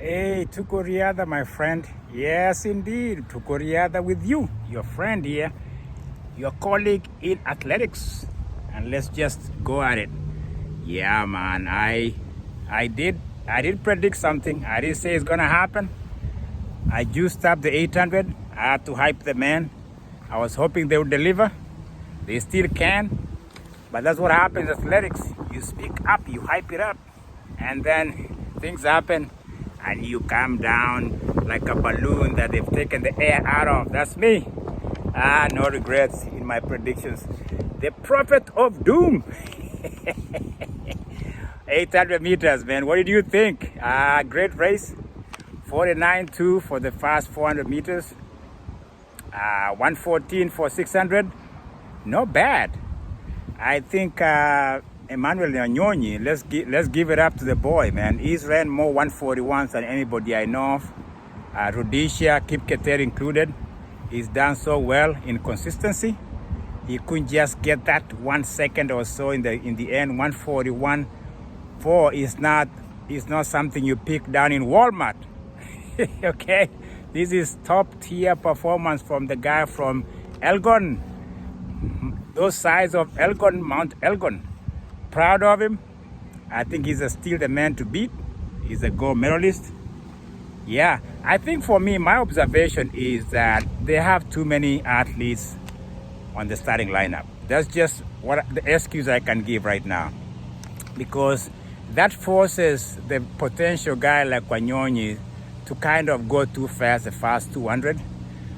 Hey, Tukoriada, my friend. Yes, indeed. Tukoriada with you, your friend here, your colleague in athletics. And let's just go at it. Yeah, man. I did predict something. I did say it's gonna happen. I juiced up the 800. I had to hype the man. I was hoping they would deliver. They still can. But that's what happens in athletics. You speak up, you hype it up, and then things happen and you come down like a balloon that they've taken the air out of. That's me. No regrets in my predictions. The prophet of doom. 800 meters, man. What did you think? Great race. 49.2 for the fast 400 meters. 114 for 600. Not bad. I think Emmanuel Wanyonyi, let's give it up to the boy, man. He's ran more 141s than anybody I know of. Rhodesia, Kipketer included. He's done so well in consistency. He couldn't just get that 1 second or so in the end. 141.4 is not something you pick down in Walmart. Okay, this is top tier performance from the guy from Elgon. Those sides of Elgon, Mount Elgon. Proud of him. I think he's still the man to beat. He's a gold medalist. Yeah, I think for me, my observation is that they have too many athletes on the starting lineup. That's just what the excuse I can give right now. Because that forces the potential guy like Wanyonyi to kind of go too fast, the fast 200.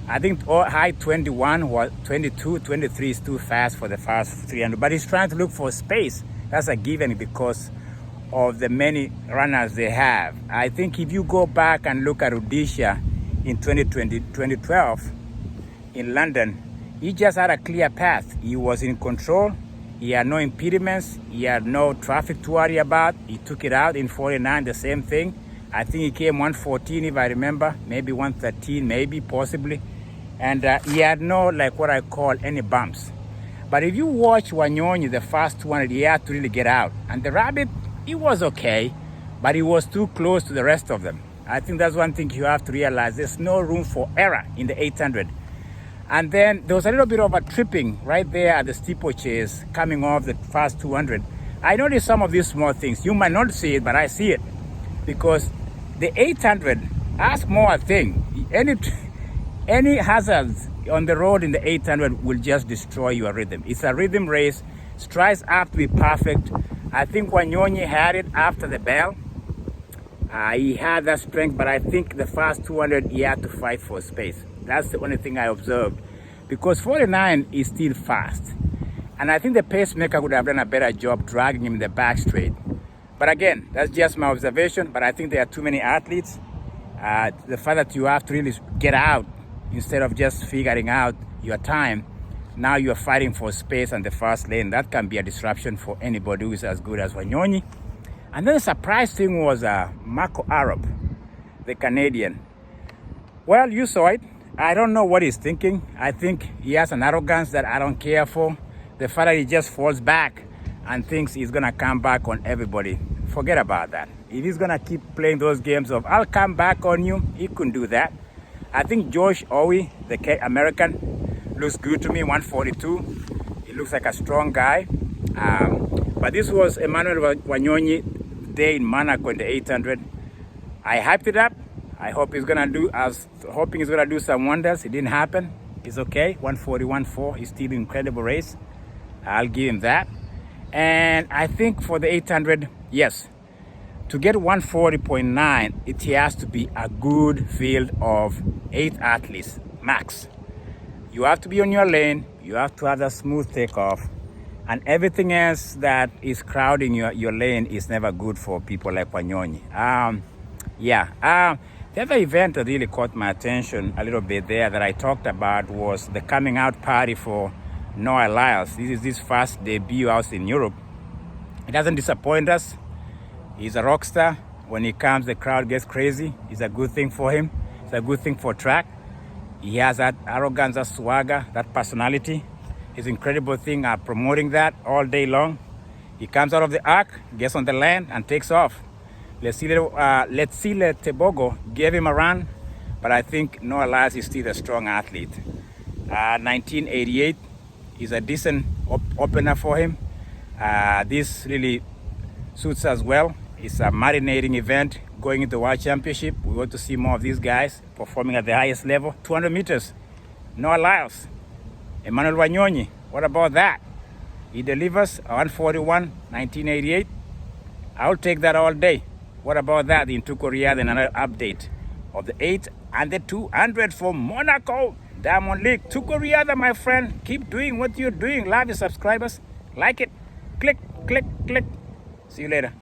I think high 21 or 22, 23 is too fast for the fast 300. But he's trying to look for space. That's a given because of the many runners they have. I think if you go back and look at Rhodesia in 2012 in London, he just had a clear path. He was in control. He had no impediments. He had no traffic to worry about. He took it out in 49, the same thing. I think he came 114 if I remember, maybe 113, maybe, possibly. And he had no, like what I call, any bumps. But if you watch Wanyonyi, the fast 200, he had to really get out. And the rabbit, he was okay, but he was too close to the rest of them. I think that's one thing you have to realize. There's no room for error in the 800. And then there was a little bit of a tripping right there at the steeplechase coming off the fast 200. I noticed some of these small things. You might not see it, but I see it. Because the 800, ask more a thing. Any hazards on the road in the 800 will just destroy your rhythm. It's a rhythm race. Strides have to be perfect. I think Wanyonyi had it after the bell. He had that strength, but I think the fast 200, he had to fight for space. That's the only thing I observed. Because 49 is still fast. And I think the pacemaker would have done a better job dragging him in the back straight. But again, that's just my observation. But I think there are too many athletes. The fact that you have to really get out instead of just figuring out your time, now you're fighting for space on the fast lane. That can be a disruption for anybody who is as good as Wanyonyi. And then the surprise thing was Marco Arab, the Canadian. Well, you saw it. I don't know what he's thinking. I think he has an arrogance that I don't care for. The fact that he just falls back and thinks he's going to come back on everybody. Forget about that. If he's going to keep playing those games of, I'll come back on you, he couldn't do that. I think Josh Owie, the American, looks good to me, 142. He looks like a strong guy. But this was Emmanuel Wanyonyi day in Monaco in the 800. I hyped it up. I hope he's gonna do. I was hoping he's gonna do some wonders. It didn't happen. It's okay. 141.4 is still an incredible race. I'll give him that. And I think for the 800, yes, to get 140.9, it has to be a good field of 8 athletes max. You have to be on your lane. You have to have a smooth takeoff, and everything else that is crowding your lane is never good for people like Wanyonyi. The other event that really caught my attention a little bit there that I talked about was the coming out party for Noah Lyles. This is his first debut out in Europe. It doesn't disappoint us. He's a rock star. When he comes, the crowd gets crazy. It's a good thing for him. It's a good thing for track. He has that arrogance, that swagger, that personality. His incredible thing are promoting that all day long. He comes out of the arc, gets on the land, and takes off. LETSILE Tebogo gave him a run, but I think Noah Lyles is still a strong athlete. 1988 is a decent opener for him. This really suits us well. It's a marinating event going into the World Championship. We want to see more of these guys performing at the highest level. 200 meters, Noah Lyles, Emmanuel Wanyonyi. What about that? He delivers 141, 1988. I'll take that all day. What about that? In Korea, then another update of the 8 and the 200 for Monaco Diamond League. Korea, my friend. Keep doing what you're doing. Love your subscribers. Like it. Click, click, click. See you later.